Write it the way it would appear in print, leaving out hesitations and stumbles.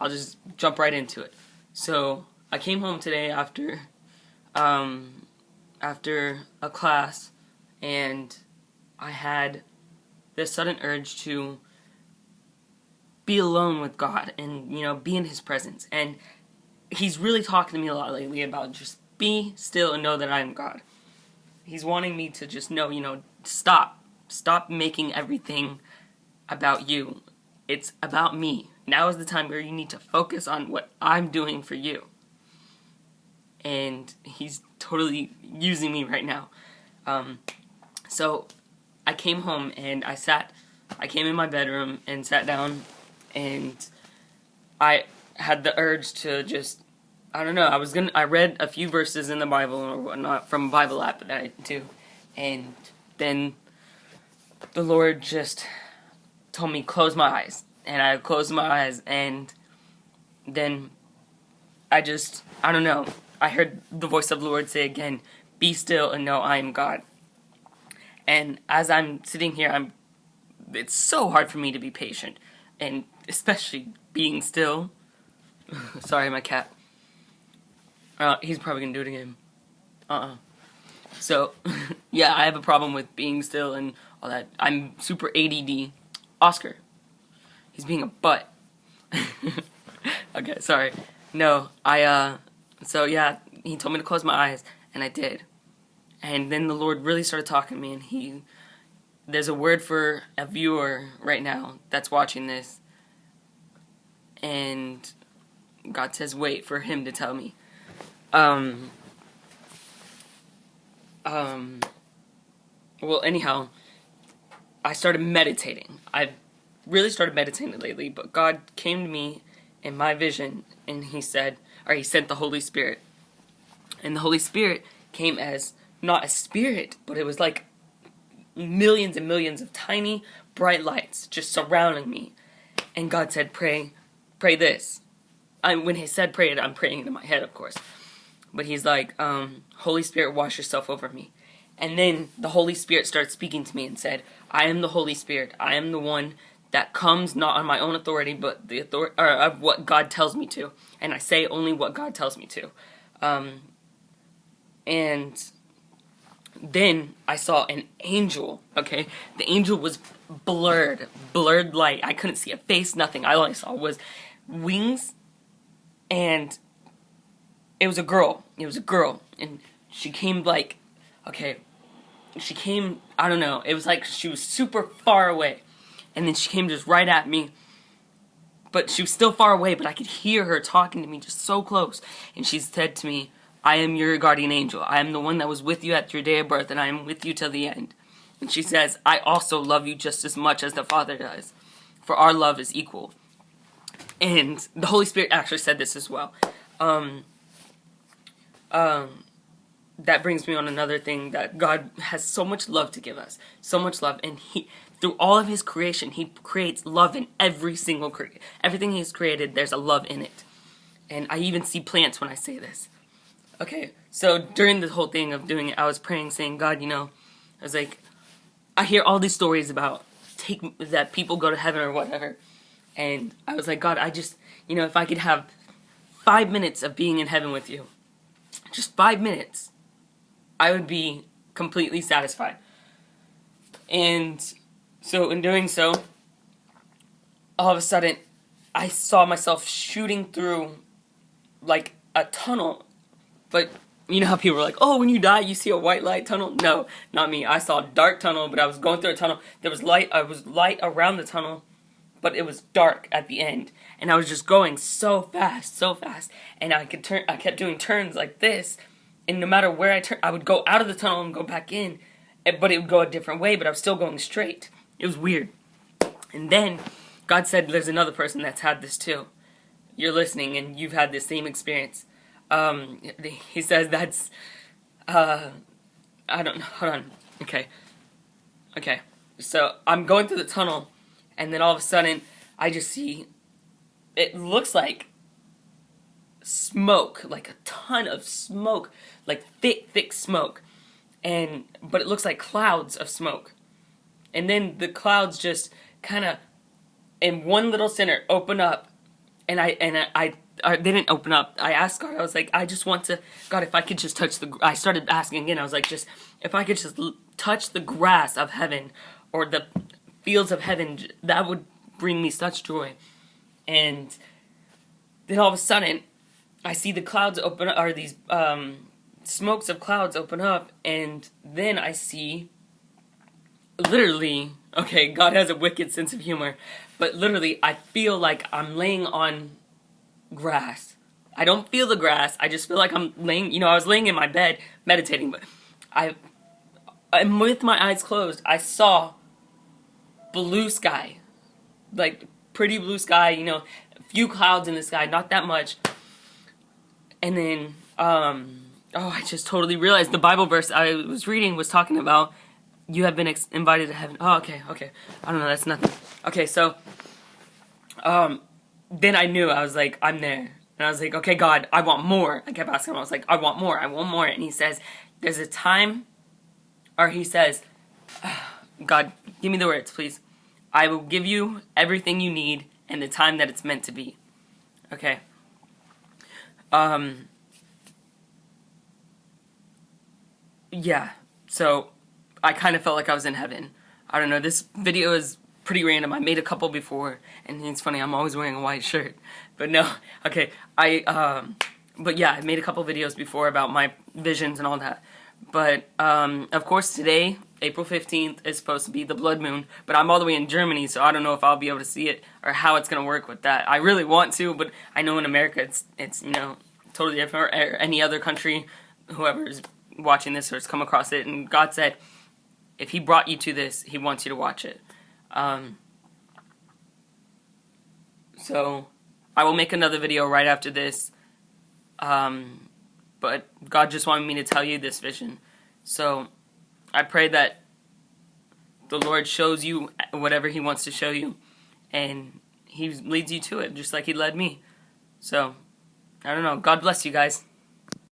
I'll just jump right into it. So I came home today um, after a class, and I had this sudden urge to be alone with God and be in His presence. And He's really talking to me a lot lately about just be still and know that I am God. He's wanting me to just know, stop making everything about you. It's about me. Now is the time where you need to focus on what I'm doing for you. And He's totally using me right now. So I came home and I came in my bedroom and sat down, and I had the urge to just, I don't know, I read a few verses in the Bible or whatnot from a Bible app that I do, and then the Lord just told me close my eyes, and I closed my eyes, and then I don't know, I heard the voice of the Lord say again, be still and know I am God. And as I'm sitting here, it's so hard for me to be patient, and especially being still. Sorry, my cat. He's probably gonna do it again. So, yeah, I have a problem with being still and all that. I'm super ADD. Oscar. He's being a butt. Okay, sorry. No, so yeah, he told me to close my eyes, and I did. And then the Lord really started talking to me, and there's a word for a viewer right now that's watching this, and God says wait for Him to tell me. Well, anyhow, I started meditating. I've really started meditating lately, but God came to me in my vision, and He sent the Holy Spirit. And the Holy Spirit came as, not a spirit, but it was like millions and millions of tiny, bright lights just surrounding me. And God said, pray this. When He said pray it, I'm praying into my head, of course. But He's like, Holy Spirit, wash yourself over me. And then the Holy Spirit started speaking to me and said, I am the Holy Spirit. I am the one that comes not on my own authority, but the authority of what God tells me to. And I say only what God tells me to. And then I saw an angel, okay? The angel was blurred light. I couldn't see a face, nothing. All I saw was wings, and it was a girl. And she came I don't know, it was like she was super far away. And then she came just right at me. But she was still far away, but I could hear her talking to me just so close. And she said to me, I am your guardian angel. I am the one that was with you at your day of birth, and I am with you till the end. And she says, I also love you just as much as the Father does, for our love is equal. And the Holy Spirit actually said this as well. That brings me on another thing, that God has so much love to give us. So much love. And through all of His creation, He creates love in every single everything He's created, there's a love in it. And I even see plants when I say this. Okay, so during the whole thing of doing it, I was praying, saying, God, I was like, I hear all these stories about that people go to heaven or whatever. And I was like, God, I just, if I could have 5 minutes of being in heaven with you, just 5 minutes, I would be completely satisfied. And so in doing so, all of a sudden, I saw myself shooting through like a tunnel. But you know how people are like, oh, when you die, you see a white light tunnel? No, not me. I saw a dark tunnel, but I was going through a tunnel. There was light. I was light around the tunnel, but it was dark at the end. And I was just going so fast. And I kept doing turns like this. And no matter where I turned, I would go out of the tunnel and go back in. But it would go a different way, but I was still going straight. It was weird. And then God said, there's another person that's had this too. You're listening and you've had this same experience. He says that's, I don't know, hold on, okay, so I'm going through the tunnel, and then all of a sudden, I just see, it looks like smoke, like a ton of smoke, like thick smoke, but it looks like clouds of smoke, and then the clouds just kind of, in one little center, open up, I didn't open up. I asked God. I was like, I just want to, God, if I could just touch the. I started asking again. I was like, just if I could just touch the grass of heaven or the fields of heaven, that would bring me such joy. And then all of a sudden, I see the clouds open, or these smokes of clouds open up, and then I see, literally, okay, God has a wicked sense of humor, but literally, I feel like I'm laying on grass. I don't feel the grass, I just feel like I'm laying, I was laying in my bed meditating, but I'm with my eyes closed, I saw blue sky, like pretty blue sky, a few clouds in the sky, not that much. And then, I just totally realized the Bible verse I was reading was talking about you have been invited to heaven. Oh, okay. I don't know, that's nothing. Okay, so, then I knew, I was like, I'm there. And I was like, okay, God, I want more. I kept asking him, I was like, I want more. And he says, there's a time, or he says, God, give me the words, please. I will give you everything you need and the time that it's meant to be. Okay. Yeah, so I kind of felt like I was in heaven. I don't know, this video is pretty random. I made a couple before, and it's funny, I'm always wearing a white shirt. But no, okay, but yeah, I made a couple videos before about my visions and all that. But, of course, today, April 15th, is supposed to be the blood moon, but I'm all the way in Germany, so I don't know if I'll be able to see it, or how it's gonna work with that. I really want to, but I know in America it's totally different, or any other country, whoever's watching this or has come across it, and God said, if he brought you to this, he wants you to watch it. So, I will make another video right after this, but God just wanted me to tell you this vision. So, I pray that the Lord shows you whatever he wants to show you, and he leads you to it, just like he led me. So, I don't know. God bless you guys.